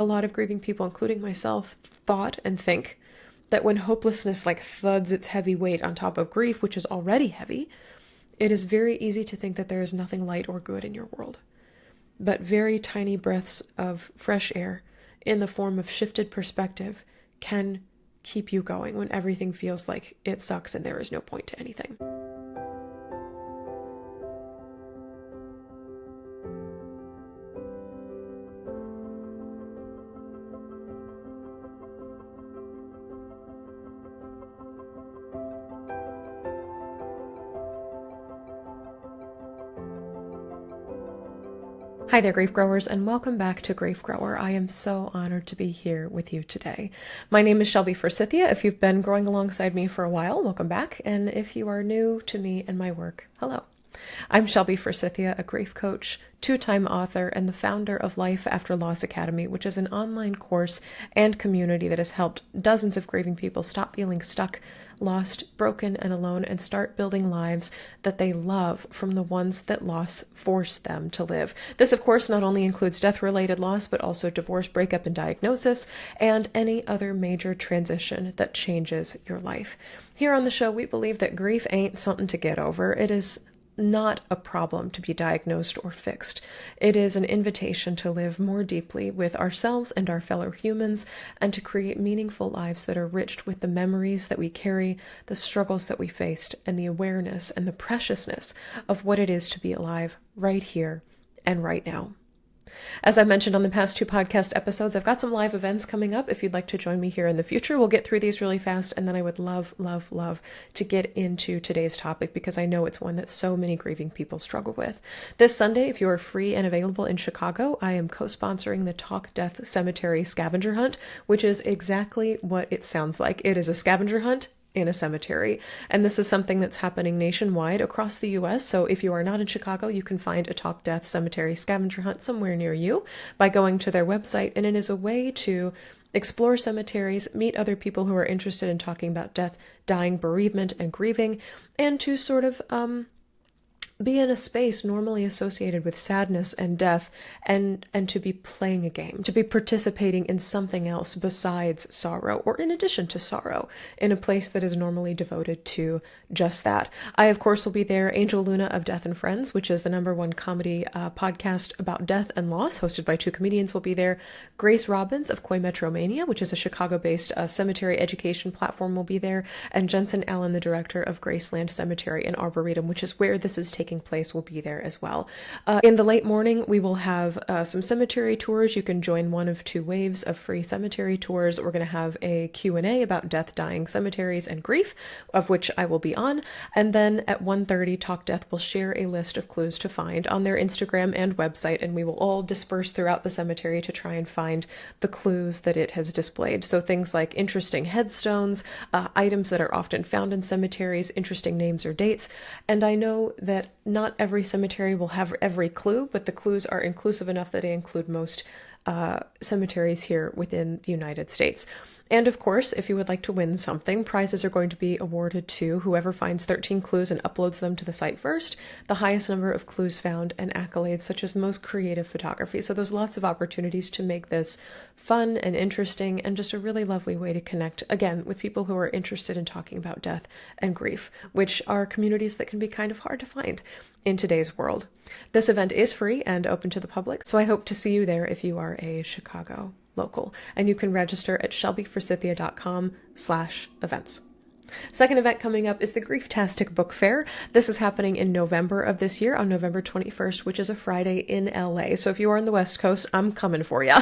A lot of grieving people, including myself, thought and think that when hopelessness like thuds its heavy weight on top of grief, which is already heavy, it is very easy to think that there is nothing light or good in your world. But very tiny breaths of fresh air in the form of shifted perspective can keep you going when everything feels like it sucks and there is no point to anything. Hi there, grief growers, and welcome back to Grief Grower. I am so honored to be here with you today. My name is Shelby Forsythia. If you've been growing alongside me for a while, welcome back. And if you are new to me and my work, hello. I'm Shelby Forsythia, a grief coach, two-time author, and the founder of Life After Loss Academy, which is an online course and community that has helped dozens of grieving people stop feeling stuck, lost, broken, and alone, and start building lives that they love from the ones that loss forced them to live. This, of course, not only includes death-related loss, but also divorce, breakup, and diagnosis, and any other major transition that changes your life. Here on the show, we believe that grief ain't something to get over. It is not a problem to be diagnosed or fixed. It is an invitation to live more deeply with ourselves and our fellow humans, and to create meaningful lives that are rich with the memories that we carry, the struggles that we faced, and the awareness and the preciousness of what it is to be alive right here and right now. As I mentioned on the past two podcast episodes, I've got some live events coming up. If you'd like to join me here in the future, we'll get through these really fast, and then I would love to get into today's topic because I know it's one that so many grieving people struggle with. This Sunday, if you are free and available in Chicago, I am co-sponsoring the Talk Death Cemetery Scavenger Hunt, which is exactly what it sounds like. It is a scavenger hunt in a cemetery. And this is something that's happening nationwide across the US. So if you are not in Chicago, you can find a Talk Death Cemetery Scavenger Hunt somewhere near you by going to their website. And it is a way to explore cemeteries, meet other people who are interested in talking about death, dying, bereavement, and grieving, and to sort of be in a space normally associated with sadness and death, and to be playing a game, to be participating in something else besides sorrow, or in addition to sorrow, in a place that is normally devoted to just that. I, of course, will be there. Angel Luna of Death and Friends, which is the #1 comedy podcast about death and loss, hosted by two comedians, will be there. Grace Robbins of Koi Metromania, which is a Chicago-based cemetery education platform, will be there. And Jensen Allen, the director of Graceland Cemetery and Arboretum, which is where this is taking place, will be there as well. In the late morning, we will have some cemetery tours. You can join one of two waves of free cemetery tours. We're going to have a Q&A about death, dying, cemeteries, and grief, of which I will be on. And then at 1:30, Talk Death will share a list of clues to find on their Instagram and website, and we will all disperse throughout the cemetery to try and find the clues that it has displayed. So things like interesting headstones, items that are often found in cemeteries, interesting names or dates. And I know that not every cemetery will have every clue, but the clues are inclusive enough that they include most cemeteries here within the United States. And of course, if you would like to win something, prizes are going to be awarded to whoever finds 13 clues and uploads them to the site first, the highest number of clues found, and accolades such as most creative photography. So there's lots of opportunities to make this fun and interesting, and just a really lovely way to connect, again, with people who are interested in talking about death and grief, which are communities that can be kind of hard to find in today's world. This event is free and open to the public, so I hope to see you there if you are a Chicago local, and you can register at shelbyforsythia.com/events. Second event coming up is the Grieftastic Book Fair. This is happening in November of this year, on November 21st, which is a Friday in LA. So if you are on the West Coast, I'm coming for you.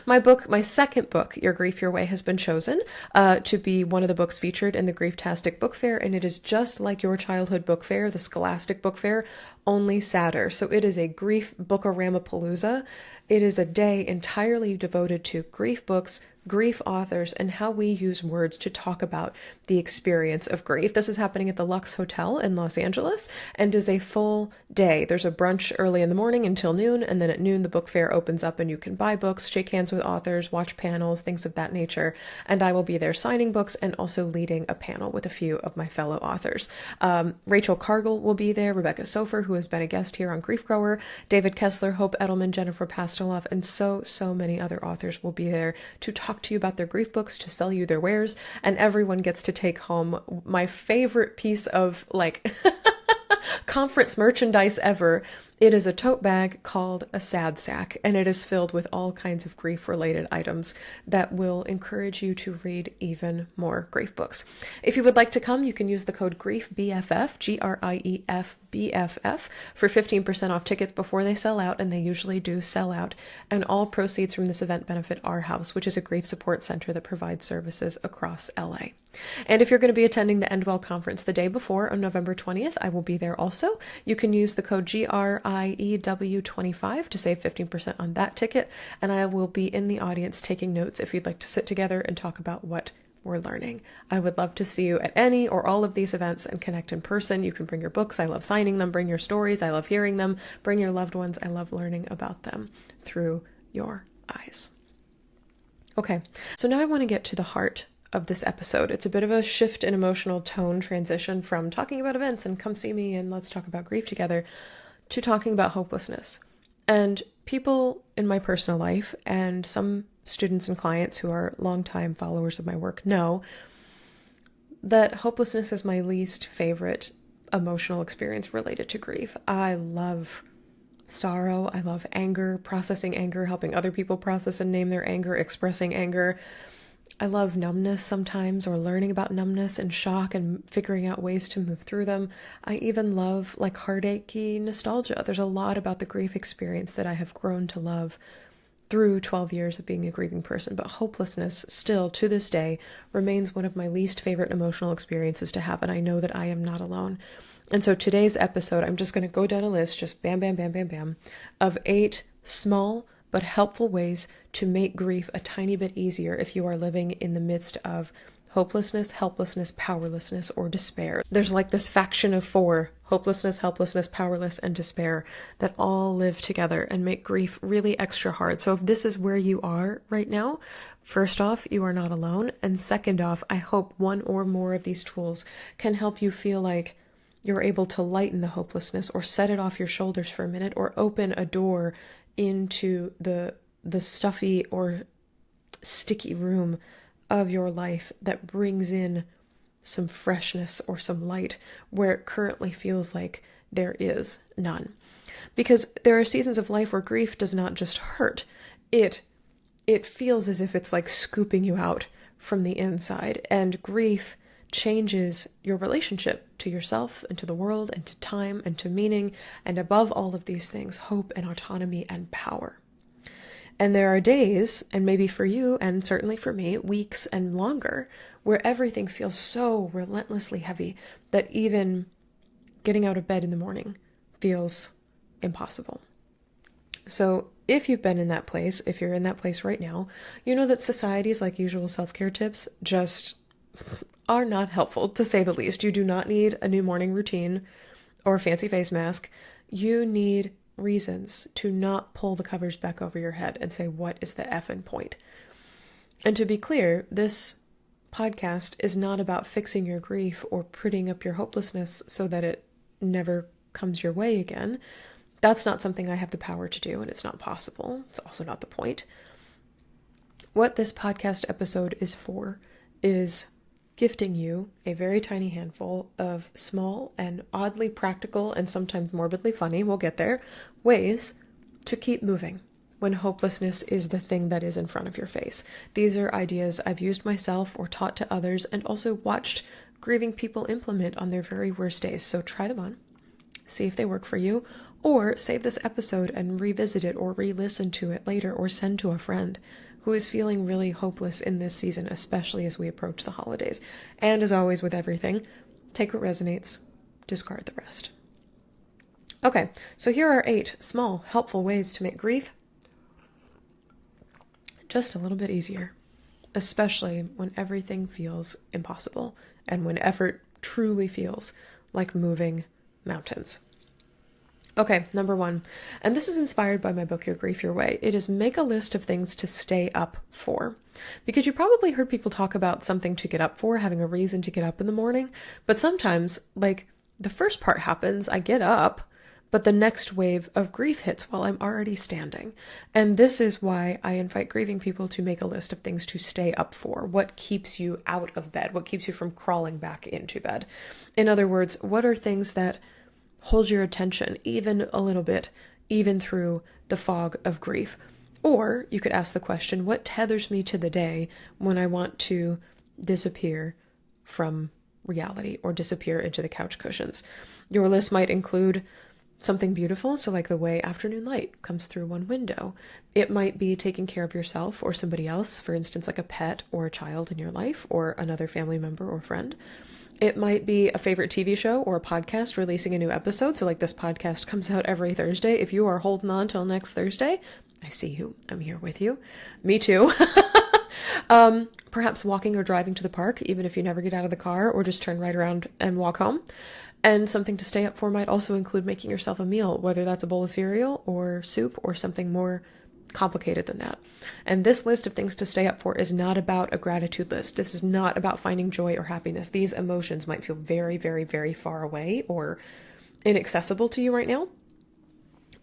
My second book, Your Grief Your Way, has been chosen to be one of the books featured in the Grieftastic Book Fair, and it is just like your childhood book fair, the Scholastic Book Fair, only sadder. So it is a grief bookorama-palooza. It is a day entirely devoted to grief books, grief authors, and how we use words to talk about the experience of grief. This is happening at the Lux Hotel in Los Angeles and is a full day. There's a brunch early in the morning until noon, and then at noon the book fair opens up and you can buy books, shake hands with authors, watch panels, things of that nature. And I will be there signing books and also leading a panel with a few of my fellow authors. Rachel Cargill will be there, Rebecca Sofer, who has been a guest here on Grief Grower, David Kessler, Hope Edelman, Jennifer Past Kostoloff, and so many other authors will be there to talk to you about their grief books, to sell you their wares, and everyone gets to take home my favorite piece of like conference merchandise ever. It is a tote bag called a sad sack, and it is filled with all kinds of grief-related items that will encourage you to read even more grief books. If you would like to come, you can use the code GRIEFBFF, GRIEFBFF, for 15% off tickets before they sell out, and they usually do sell out. And all proceeds from this event benefit Our House, which is a grief support center that provides services across LA. And if you're going to be attending the Endwell conference the day before on November 20th, I will be there also. You can use the code GRIEW25 to save 15% on that ticket, and I will be in the audience taking notes if you'd like to sit together and talk about what we're learning. I would love to see you at any or all of these events and connect in person. You can bring your books. I love signing them. Bring your stories. I love hearing them. Bring your loved ones. I love learning about them through your eyes. Okay, so now I want to get to the heart of this episode. It's a bit of a shift in emotional tone transition from talking about events and come see me and let's talk about grief together to talking about hopelessness. And people in my personal life and some students and clients who are longtime followers of my work know that hopelessness is my least favorite emotional experience related to grief. I love sorrow. I love anger, processing anger, helping other people process and name their anger, expressing anger. I love numbness sometimes, or learning about numbness and shock and figuring out ways to move through them. I even love like heartachy nostalgia. There's a lot about the grief experience that I have grown to love through 12 years of being a grieving person, but hopelessness still to this day remains one of my least favorite emotional experiences to have, and I know that I am not alone. And so today's episode, I'm just going to go down a list, just bam, bam, bam, bam, bam, of 8 small but helpful ways to make grief a tiny bit easier if you are living in the midst of hopelessness, helplessness, powerlessness, or despair. There's like this faction of 4, hopelessness, helplessness, powerless, and despair, that all live together and make grief really extra hard. So if this is where you are right now, first off, you are not alone. And second off, I hope one or more of these tools can help you feel like you're able to lighten the hopelessness or set it off your shoulders for a minute or open a door into the stuffy or sticky room of your life that brings in some freshness or some light where it currently feels like there is none. Because there are seasons of life where grief does not just hurt. It feels as if it's like scooping you out from the inside, and grief changes your relationship to yourself and to the world and to time and to meaning, and above all of these things, hope and autonomy and power. And there are days, and maybe for you and certainly for me, weeks and longer, where everything feels so relentlessly heavy that even getting out of bed in the morning feels impossible. So if you've been in that place, if you're in that place right now, you know that society's like usual self-care tips just are not helpful, to say the least. You do not need a new morning routine or a fancy face mask. You need reasons to not pull the covers back over your head and say, what is the effing point? And to be clear, this podcast is not about fixing your grief or prettying up your hopelessness so that it never comes your way again. That's not something I have the power to do, and it's not possible. It's also not the point. What this podcast episode is for is gifting you a very tiny handful of small and oddly practical and sometimes morbidly funny, we'll get there, ways to keep moving when hopelessness is the thing that is in front of your face. These are ideas I've used myself or taught to others and also watched grieving people implement on their very worst days. So try them on, see if they work for you, or save this episode and revisit it or re-listen to it later or send to a friend who is feeling really hopeless in this season, especially as we approach the holidays. And as always with everything, take what resonates, discard the rest. Okay, so here are 8 small, helpful ways to make grief just a little bit easier, especially when everything feels impossible and when effort truly feels like moving mountains. Okay, number 1, and this is inspired by my book, Your Grief Your Way. It is make a list of things to stay up for. Because you probably heard people talk about something to get up for, having a reason to get up in the morning. But sometimes, like, the first part happens, I get up, but the next wave of grief hits while I'm already standing. And this is why I invite grieving people to make a list of things to stay up for. What keeps you out of bed? What keeps you from crawling back into bed? In other words, what are things that hold your attention even a little bit, even through the fog of grief? Or you could ask the question, what tethers me to the day when I want to disappear from reality or disappear into the couch cushions? Your list might include something beautiful, so like the way afternoon light comes through one window. It might be taking care of yourself or somebody else, for instance, like a pet or a child in your life or another family member or friend. It might be a favorite TV show or a podcast releasing a new episode. So like this podcast comes out every Thursday. If you are holding on till next Thursday, I see you. I'm here with you. Me too. Perhaps walking or driving to the park, even if you never get out of the car, or just turn right around and walk home. And something to stay up for might also include making yourself a meal, whether that's a bowl of cereal or soup or something more complicated than that. And this list of things to stay up for is not about a gratitude list. This is not about finding joy or happiness. These emotions might feel very, very, very far away or inaccessible to you right now.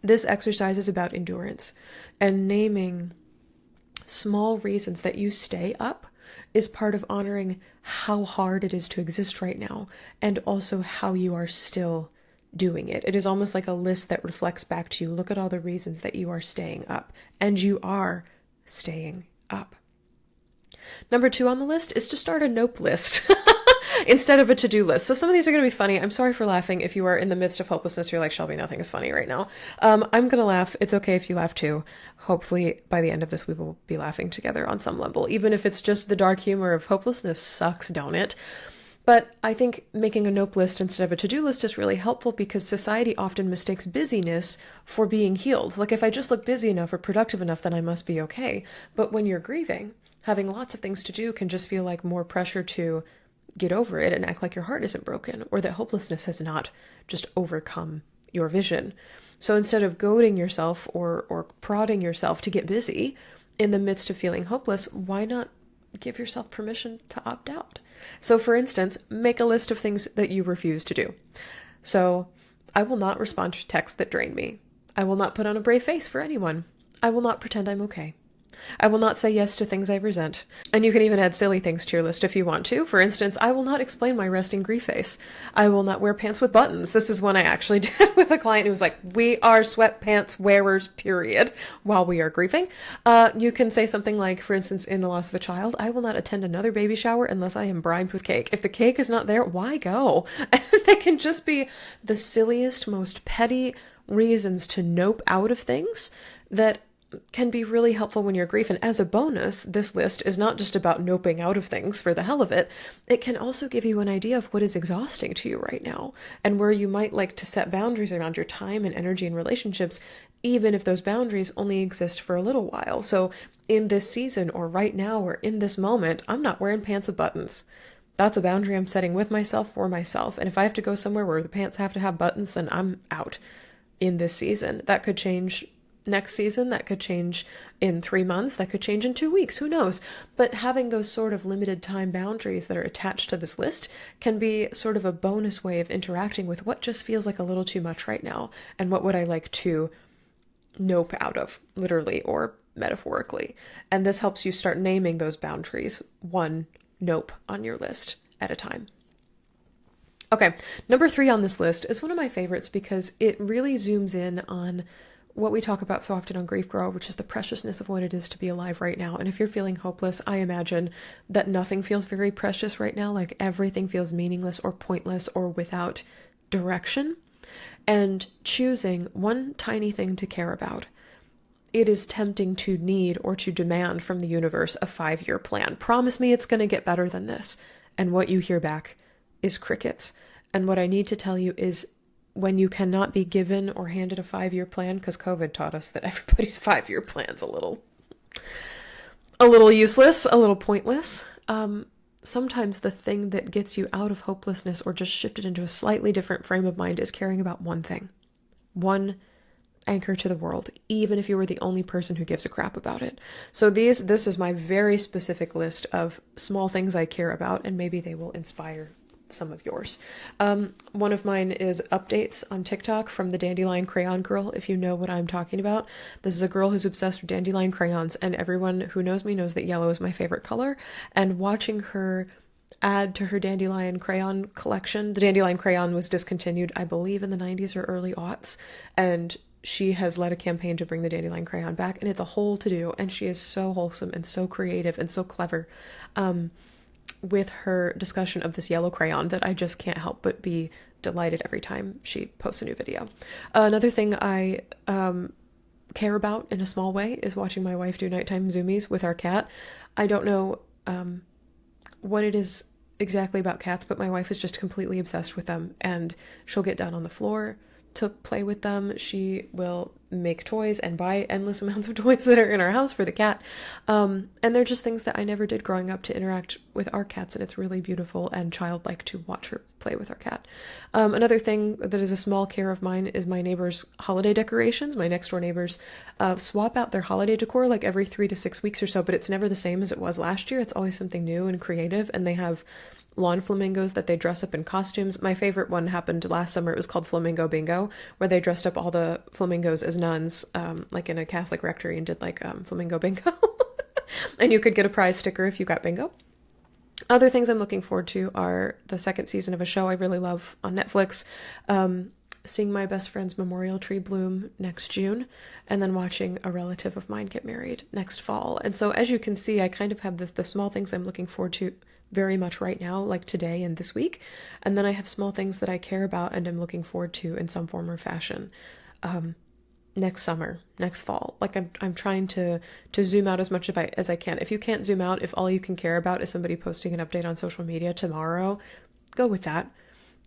This exercise is about endurance, and naming small reasons that you stay up is part of honoring how hard it is to exist right now, and also how you are still doing it. It is almost like a list that reflects back to you. Look at all the reasons that you are staying up, and you are staying up. Number 2 on the list is to start a nope list instead of a to-do list. So some of these are going to be funny. I'm sorry for laughing. If you are in the midst of hopelessness, you're like, Shelby, nothing is funny right now. I'm going to laugh. It's okay if you laugh too. Hopefully by the end of this, we will be laughing together on some level, even if it's just the dark humor of hopelessness sucks, don't it? But I think making a nope list instead of a to-do list is really helpful because society often mistakes busyness for being healed. Like if I just look busy enough or productive enough, then I must be okay. But when you're grieving, having lots of things to do can just feel like more pressure to get over it and act like your heart isn't broken or that hopelessness has not just overcome your vision. So instead of goading yourself or prodding yourself to get busy in the midst of feeling hopeless, why not give yourself permission to opt out? So for instance, make a list of things that you refuse to do. So I will not respond to texts that drain me. I will not put on a brave face for anyone. I will not pretend I'm okay. I will not say yes to things I resent. And you can even add silly things to your list if you want to. For instance, I will not explain my resting grief face. I will not wear pants with buttons. This is one I actually did with a client who was like, we are sweatpants wearers, period, while we are grieving. You can say something like, for instance, in the loss of a child, I will not attend another baby shower unless I am primed with cake. If the cake is not there, why go? And they can just be the silliest, most petty reasons to nope out of things that can be really helpful when you're grieving. And as a bonus, this list is not just about noping out of things for the hell of it. It can also give you an idea of what is exhausting to you right now and where you might like to set boundaries around your time and energy and relationships, even if those boundaries only exist for a little while. So in this season or right now or in this moment, I'm not wearing pants with buttons. That's a boundary I'm setting with myself for myself. And if I have to go somewhere where the pants have to have buttons, then I'm out in this season. That could change next season, that could change in 3 months, that could change in 2 weeks, who knows? But having those sort of limited time boundaries that are attached to this list can be sort of a bonus way of interacting with what just feels like a little too much right now, and what would I like to nope out of, literally or metaphorically. And this helps you start naming those boundaries, one nope on your list at a time. Okay, number 3 on this list is one of my favorites because it really zooms in on what we talk about so often on Grief Grow, which is the preciousness of what it is to be alive right now. And if you're feeling hopeless, I imagine that nothing feels very precious right now, like everything feels meaningless or pointless or without direction. And choosing one tiny thing to care about, it is tempting to need or to demand from the universe a 5-year plan. Promise me it's going to get better than this. And what you hear back is crickets. And what I need to tell you is when you cannot be given or handed a 5-year plan, because COVID taught us that everybody's 5-year plan's a little useless, a little pointless. Sometimes the thing that gets you out of hopelessness or just shifted into a slightly different frame of mind is caring about one thing, one anchor to the world, even if you were the only person who gives a crap about it. So this is my very specific list of small things I care about, and maybe they will inspire some of yours. One of mine is updates on TikTok from the Dandelion Crayon Girl, if you know what I'm talking about. This is a girl who's obsessed with dandelion crayons, and everyone who knows me knows that yellow is my favorite color, and watching her add to her dandelion crayon collection. The dandelion crayon was discontinued, I believe, in the 90s or early aughts, and she has led a campaign to bring the dandelion crayon back, and it's a whole to-do, and she is so wholesome and so creative and so clever with her discussion of this yellow crayon that I just can't help but be delighted every time she posts a new video. Another thing I care about in a small way is watching my wife do nighttime zoomies with our cat. I don't know what it is exactly about cats, but my wife is just completely obsessed with them, and she'll get down on the floor to play with them. She will make toys and buy endless amounts of toys that are in our house for the cat. And they're just things that I never did growing up to interact with our cats, and it's really beautiful and childlike to watch her play with our cat. Another thing that is a small care of mine is my neighbors' holiday decorations. My next door neighbors swap out their holiday decor like every 3 to 6 weeks or so, but it's never the same as it was last year. It's always something new and creative, and they have lawn flamingos that they dress up in costumes. My favorite one happened last summer. It was called Flamingo Bingo, where they dressed up all the flamingos as nuns, like in a Catholic rectory, and did like flamingo bingo. And you could get a prize sticker if you got bingo. Other things I'm looking forward to are the second season of a show I really love on Netflix, seeing my best friend's memorial tree bloom next June, and then watching a relative of mine get married next fall. And so as you can see, I kind of have the small things I'm looking forward to very much right now, like today and this week. And then I have small things that I care about and I'm looking forward to in some form or fashion. Next summer, next fall. Like I'm trying to zoom out as much as I can. If you can't zoom out, if all you can care about is somebody posting an update on social media tomorrow, go with that.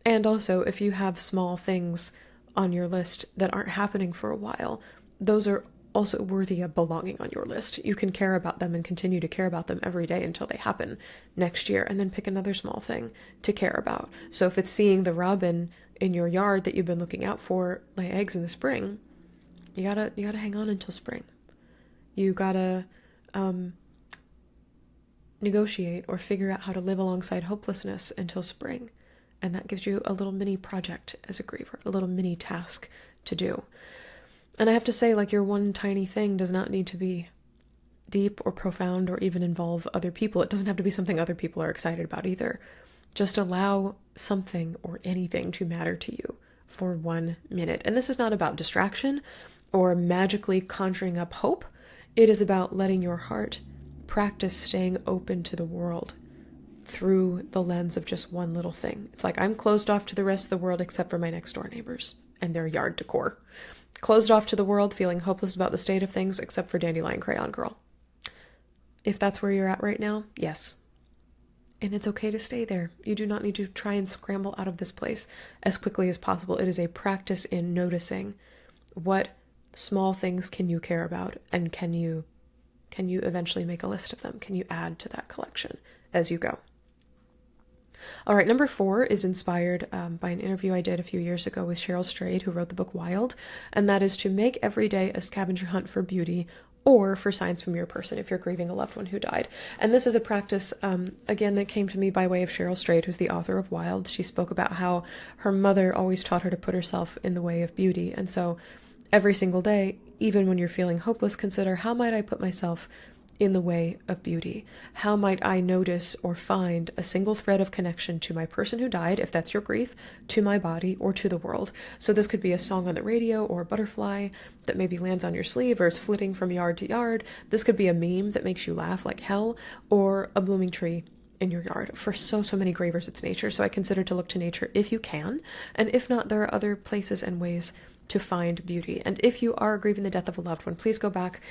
And also, if you have small things on your list that aren't happening for a while, those are also worthy of belonging on your list. You can care about them and continue to care about them every day until they happen next year, and then pick another small thing to care about. So if it's seeing the robin in your yard that you've been looking out for lay eggs in the spring, you gotta hang on until spring. You gotta negotiate or figure out how to live alongside hopelessness until spring. And that gives you a little mini project as a griever, a little mini task to do. And I have to say, like, your one tiny thing does not need to be deep or profound or even involve other people. It doesn't have to be something other people are excited about either. Just allow something or anything to matter to you for 1 minute. And this is not about distraction or magically conjuring up hope. It is about letting your heart practice staying open to the world through the lens of just one little thing. It's like I'm closed off to the rest of the world except for my next door neighbors and their yard decor. Closed off to the world, feeling hopeless about the state of things, except for Dandelion Crayon Girl. If that's where you're at right now, yes. And it's okay to stay there. You do not need to try and scramble out of this place as quickly as possible. It is a practice in noticing what small things can you care about, and can you eventually make a list of them? Can you add to that collection as you go? All right, number 4 is inspired by an interview I did a few years ago with Cheryl Strayed, who wrote the book Wild, and that is to make every day a scavenger hunt for beauty or for signs from your person if you're grieving a loved one who died. And this is a practice, again, that came to me by way of Cheryl Strayed, who's the author of Wild. She spoke about how her mother always taught her to put herself in the way of beauty, and so every single day, even when you're feeling hopeless, consider, how might I put myself in the way of beauty? How might I notice or find a single thread of connection to my person who died, if that's your grief, to my body, or to the world? So this could be a song on the radio, or a butterfly that maybe lands on your sleeve or is flitting from yard to yard. This could be a meme that makes you laugh like hell, or a blooming tree in your yard. For so many grievers, it's nature. So I consider to look to nature if you can. And if not, there are other places and ways to find beauty. And if you are grieving the death of a loved one, please go back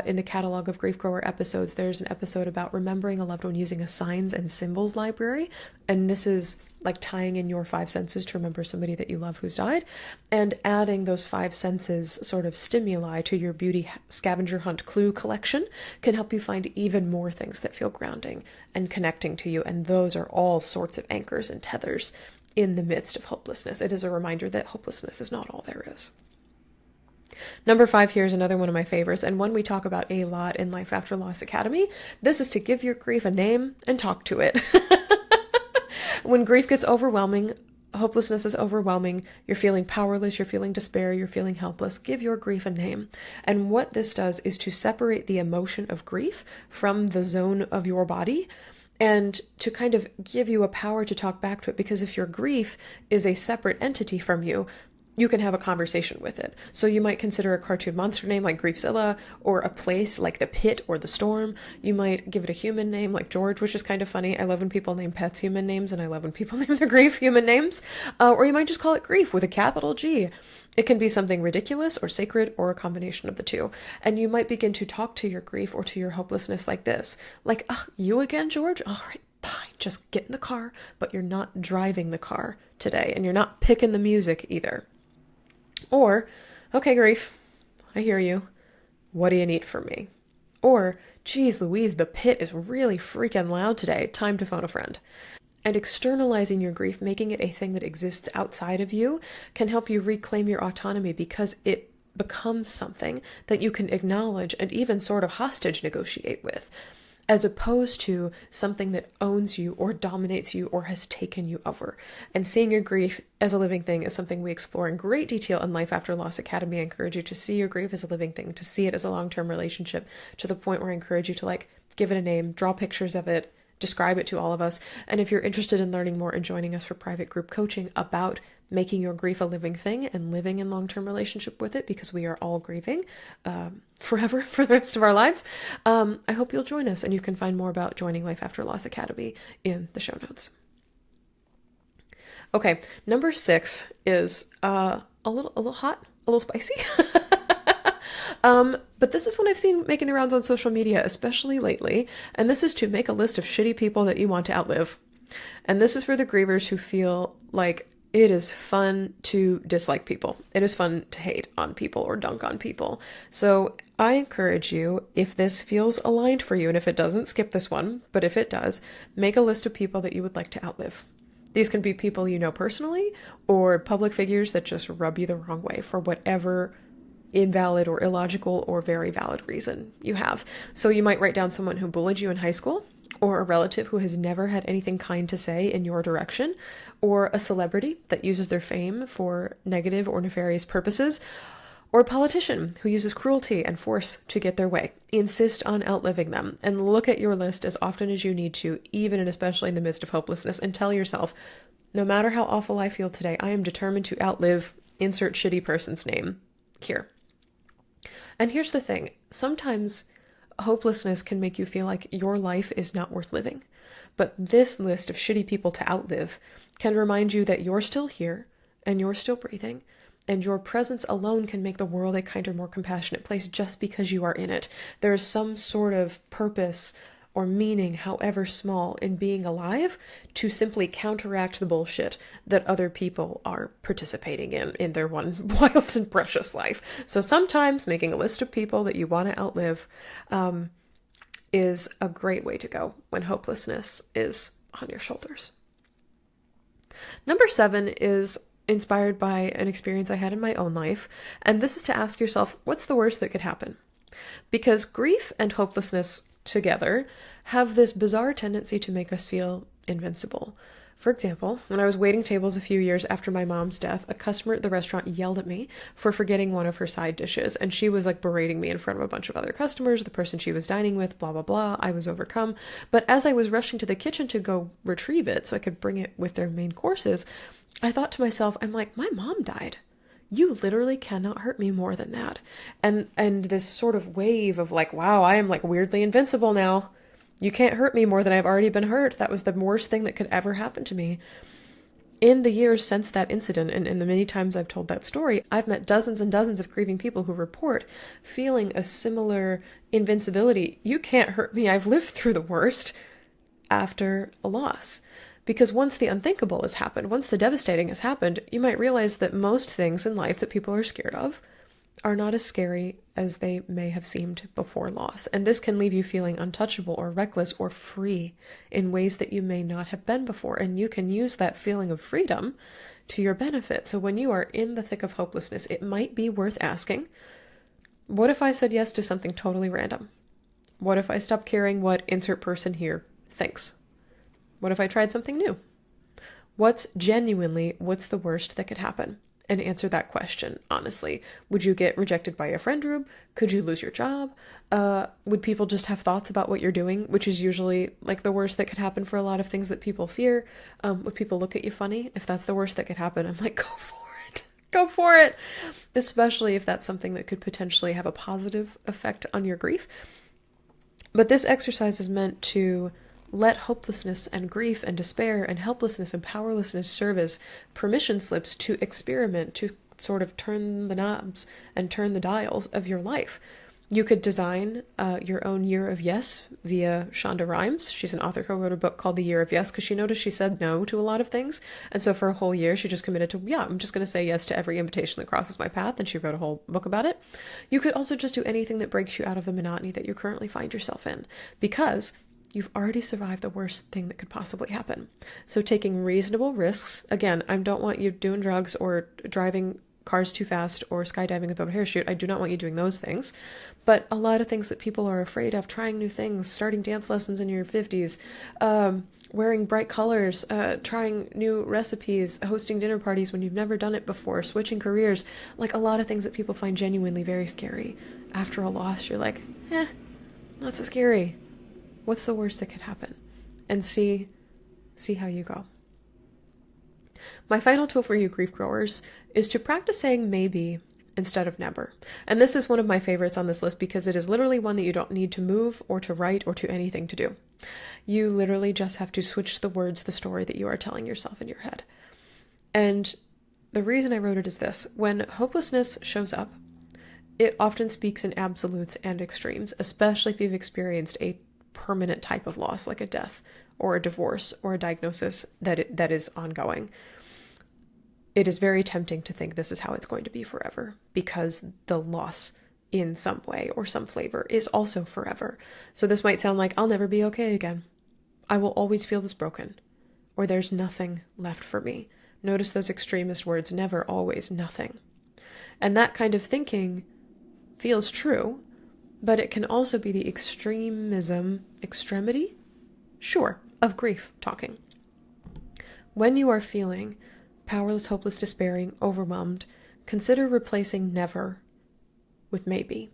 in the catalog of Grief Grower episodes. There's an episode about remembering a loved one using a signs and symbols library. And this is like tying in your 5 senses to remember somebody that you love who's died, and adding those 5 senses sort of stimuli to your beauty scavenger hunt clue collection can help you find even more things that feel grounding and connecting to you. And those are all sorts of anchors and tethers in the midst of hopelessness. It is a reminder that hopelessness is not all there is. Number 5 here is another one of my favorites, and one we talk about a lot in Life After Loss Academy. This is to give your grief a name and talk to it. When grief gets overwhelming, hopelessness is overwhelming, you're feeling powerless, you're feeling despair, you're feeling helpless, give your grief a name. And what this does is to separate the emotion of grief from the zone of your body and to kind of give you a power to talk back to it. Because if your grief is a separate entity from you, you can have a conversation with it. So you might consider a cartoon monster name like Griefzilla, or a place like the Pit or the Storm. You might give it a human name like George, which is kind of funny. I love when people name pets human names, and I love when people name their grief human names. Or you might just call it grief with a capital G. It can be something ridiculous or sacred or a combination of the two. And you might begin to talk to your grief or to your hopelessness like this. Like, you again, George? All right, fine. Just get in the car, but you're not driving the car today, and you're not picking the music either. Or, okay, grief, I hear you. What do you need from me? Or, geez Louise, the Pit is really freaking loud today. Time to phone a friend. And externalizing your grief, making it a thing that exists outside of you, can help you reclaim your autonomy, because it becomes something that you can acknowledge and even sort of hostage negotiate with, as opposed to something that owns you or dominates you or has taken you over. And seeing your grief as a living thing is something we explore in great detail in Life After Loss Academy. I encourage you to see your grief as a living thing, to see it as a long-term relationship, to the point where I encourage you to give it a name, draw pictures of it, describe it to all of us. And if you're interested in learning more and joining us for private group coaching about making your grief a living thing and living in long-term relationship with it, because we are all grieving forever for the rest of our lives, I hope you'll join us, and you can find more about joining Life After Loss Academy in the show notes. Okay, number 6 is a little hot, a little spicy. But this is what I've seen making the rounds on social media, especially lately, and this is to make a list of shitty people that you want to outlive. And this is for the grievers who feel like it is fun to dislike people. It is fun to hate on people or dunk on people. So I encourage you, if this feels aligned for you, and if it doesn't, skip this one, but if it does, make a list of people that you would like to outlive. These can be people you know personally, or public figures that just rub you the wrong way for whatever invalid or illogical or very valid reason you have. So you might write down someone who bullied you in high school, or a relative who has never had anything kind to say in your direction, or a celebrity that uses their fame for negative or nefarious purposes, or a politician who uses cruelty and force to get their way. Insist on outliving them, and look at your list as often as you need to, even and especially in the midst of hopelessness, and tell yourself, no matter how awful I feel today, I am determined to outlive insert shitty person's name here. And here's the thing, sometimes hopelessness can make you feel like your life is not worth living. But this list of shitty people to outlive can remind you that you're still here and you're still breathing, and your presence alone can make the world a kinder, more compassionate place just because you are in it. There is some sort of purpose or meaning, however small, in being alive to simply counteract the bullshit that other people are participating in their one wild and precious life. So sometimes making a list of people that you want to outlive is a great way to go when hopelessness is on your shoulders. Number 7 is inspired by an experience I had in my own life, and this is to ask yourself, what's the worst that could happen? Because grief and hopelessness together have this bizarre tendency to make us feel invincible. For example, when I was waiting tables a few years after my mom's death, a customer at the restaurant yelled at me for forgetting one of her side dishes, and she was berating me in front of a bunch of other customers, the person she was dining with, blah, blah, blah. I was overcome. But as I was rushing to the kitchen to go retrieve it so I could bring it with their main courses, I thought to myself, I'm like, my mom died. You literally cannot hurt me more than that. And this sort of wave of wow, I am weirdly invincible now. You can't hurt me more than I've already been hurt. That was the worst thing that could ever happen to me. In the years since that incident, and in the many times I've told that story, I've met dozens and dozens of grieving people who report feeling a similar invincibility. You can't hurt me. I've lived through the worst after a loss. Because once the unthinkable has happened, once the devastating has happened, you might realize that most things in life that people are scared of are not as scary as they may have seemed before loss. And this can leave you feeling untouchable or reckless or free in ways that you may not have been before. And you can use that feeling of freedom to your benefit. So when you are in the thick of hopelessness, it might be worth asking, what if I said yes to something totally random? What if I stopped caring what insert person here thinks? What if I tried something new? What's the worst that could happen? And answer that question, honestly. Would you get rejected by a friend group? Could you lose your job? Would people just have thoughts about what you're doing, which is usually like the worst that could happen for a lot of things that people fear? Would people look at you funny? If that's the worst that could happen, I'm like, go for it. Go for it. Especially if that's something that could potentially have a positive effect on your grief. But this exercise is meant to let hopelessness and grief and despair and helplessness and powerlessness serve as permission slips to experiment, to sort of turn the knobs and turn the dials of your life. You could design your own year of yes via Shonda Rhimes. She's an author who wrote a book called The Year of Yes because she noticed she said no to a lot of things. And so for a whole year, she just committed to, I'm just going to say yes to every invitation that crosses my path. And she wrote a whole book about it. You could also just do anything that breaks you out of the monotony that you currently find yourself in, because you've already survived the worst thing that could possibly happen. So taking reasonable risks, again, I don't want you doing drugs or driving cars too fast or skydiving without a parachute. I do not want you doing those things. But a lot of things that people are afraid of, trying new things, starting dance lessons in your 50s, wearing bright colors, trying new recipes, hosting dinner parties when you've never done it before, switching careers, like a lot of things that people find genuinely very scary. After a loss, you're like, not so scary. What's the worst that could happen? And see how you go. My final tool for you grief growers is to practice saying maybe instead of never. And this is one of my favorites on this list because it is literally one that you don't need to move or to write or to anything to do. You literally just have to switch the words, the story that you are telling yourself in your head. And the reason I wrote it is this: when hopelessness shows up, it often speaks in absolutes and extremes, especially if you've experienced a permanent type of loss like a death or a divorce or a diagnosis that is ongoing. It is very tempting to think this is how it's going to be forever because the loss in some way or some flavor is also forever. So this might sound like I'll never be okay again. I will always feel this broken, or there's nothing left for me. Notice those extremist words, never, always, nothing. And that kind of thinking feels true, but it can also be the extremity? Sure, of grief talking. When you are feeling powerless, hopeless, despairing, overwhelmed, consider replacing never with maybe,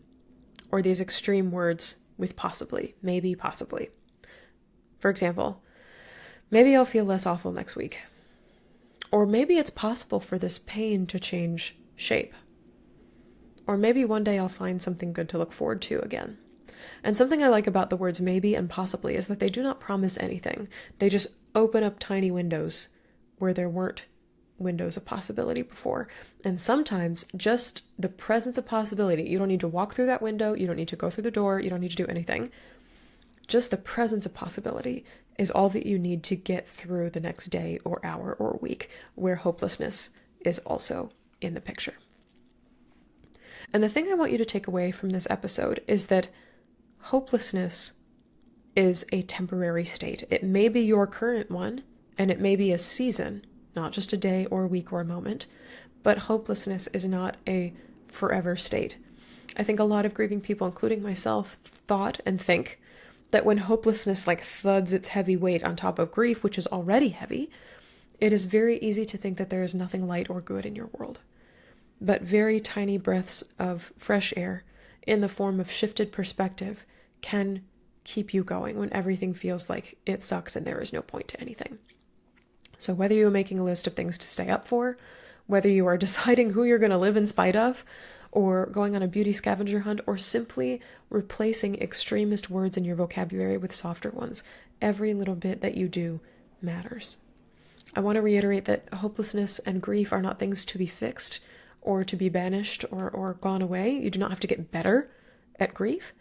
or these extreme words with possibly, maybe, possibly. For example, maybe I'll feel less awful next week. Or maybe it's possible for this pain to change shape. Or maybe one day I'll find something good to look forward to again. And something I like about the words maybe and possibly is that they do not promise anything. They just open up tiny windows where there weren't windows of possibility before. And sometimes just the presence of possibility, you don't need to walk through that window, you don't need to go through the door, you don't need to do anything. Just the presence of possibility is all that you need to get through the next day or hour or week where hopelessness is also in the picture. And the thing I want you to take away from this episode is that hopelessness is a temporary state. It may be your current one, and it may be a season, not just a day or a week or a moment, but hopelessness is not a forever state. I think a lot of grieving people, including myself, thought and think that when hopelessness like thuds its heavy weight on top of grief, which is already heavy, it is very easy to think that there is nothing light or good in your world. But very tiny breaths of fresh air in the form of shifted perspective can keep you going when everything feels like it sucks and there is no point to anything. So whether you're making a list of things to stay up for, whether you are deciding who you're going to live in spite of, or going on a beauty scavenger hunt, or simply replacing extremist words in your vocabulary with softer ones, every little bit that you do matters. I want to reiterate that hopelessness and grief are not things to be fixed or to be banished or gone away. You do not have to get better at grief.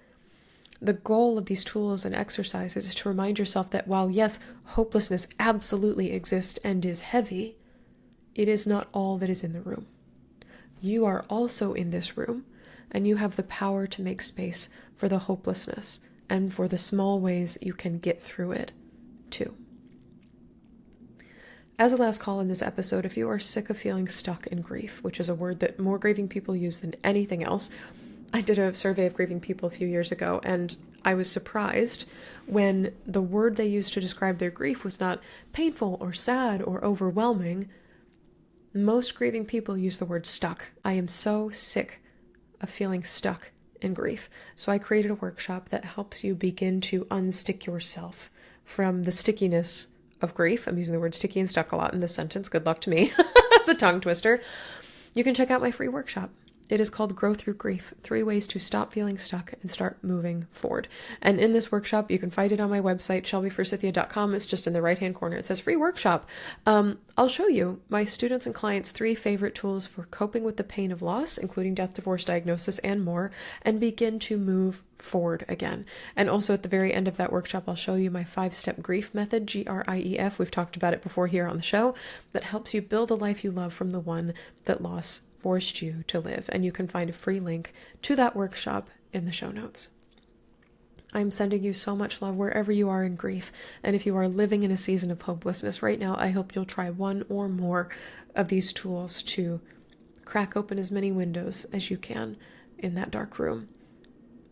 The goal of these tools and exercises is to remind yourself that while, yes, hopelessness absolutely exists and is heavy, it is not all that is in the room. You are also in this room, and you have the power to make space for the hopelessness and for the small ways you can get through it, too. As a last call in this episode, if you are sick of feeling stuck in grief, which is a word that more grieving people use than anything else, I did a survey of grieving people a few years ago, and I was surprised when the word they used to describe their grief was not painful or sad or overwhelming. Most grieving people use the word stuck. I am so sick of feeling stuck in grief. So I created a workshop that helps you begin to unstick yourself from the stickiness of grief. I'm using the word sticky and stuck a lot in this sentence. Good luck to me. That's a tongue twister. You can check out my free workshop. It is called Grow Through Grief, 3 ways to stop feeling stuck and start moving forward. And in this workshop, you can find it on my website, shelbyforsythia.com. It's just in the right-hand corner. It says free workshop. I'll show you my students and clients 3 favorite tools for coping with the pain of loss, including death, divorce, diagnosis, and more, and begin to move forward again. And also at the very end of that workshop, I'll show you my 5-step grief method, GRIEF. We've talked about it before here on the show, that helps you build a life you love from the one that loss forced you to live. And you can find a free link to that workshop in the show notes. I'm sending you so much love wherever you are in grief. And if you are living in a season of hopelessness right now, I hope you'll try one or more of these tools to crack open as many windows as you can in that dark room.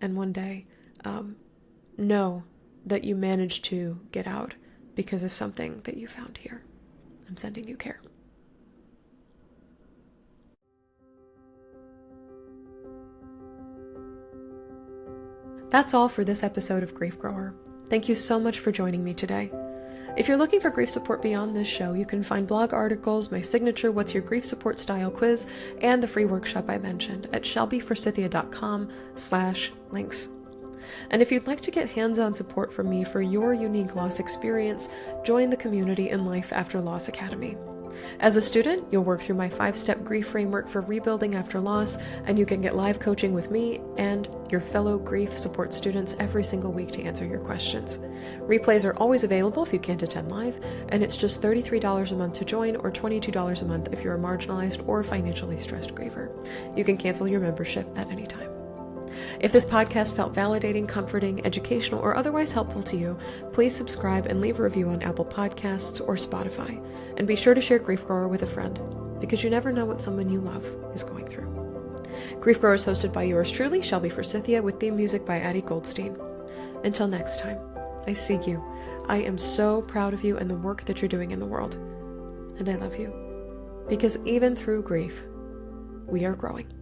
And one day, know that you managed to get out because of something that you found here. I'm sending you care. That's all for this episode of Grief Grower. Thank you so much for joining me today. If you're looking for grief support beyond this show, you can find blog articles, my signature What's Your Grief Support Style quiz, and the free workshop I mentioned at shelbyforsythia.com/links. And if you'd like to get hands-on support from me for your unique loss experience, join the Community in Life After Loss Academy. As a student, you'll work through my 5-step grief framework for rebuilding after loss, and you can get live coaching with me and your fellow grief support students every single week to answer your questions. Replays are always available if you can't attend live, and it's just $33 a month to join or $22 a month if you're a marginalized or financially stressed griever. You can cancel your membership at any time. If this podcast felt validating, comforting, educational, or otherwise helpful to you, please subscribe and leave a review on Apple Podcasts or Spotify. And be sure to share Grief Grower with a friend, because you never know what someone you love is going through. Grief Grower is hosted by yours truly, Shelby Forsythia, with theme music by Addie Goldstein. Until next time, I see you. I am so proud of you and the work that you're doing in the world. And I love you, because even through grief, we are growing.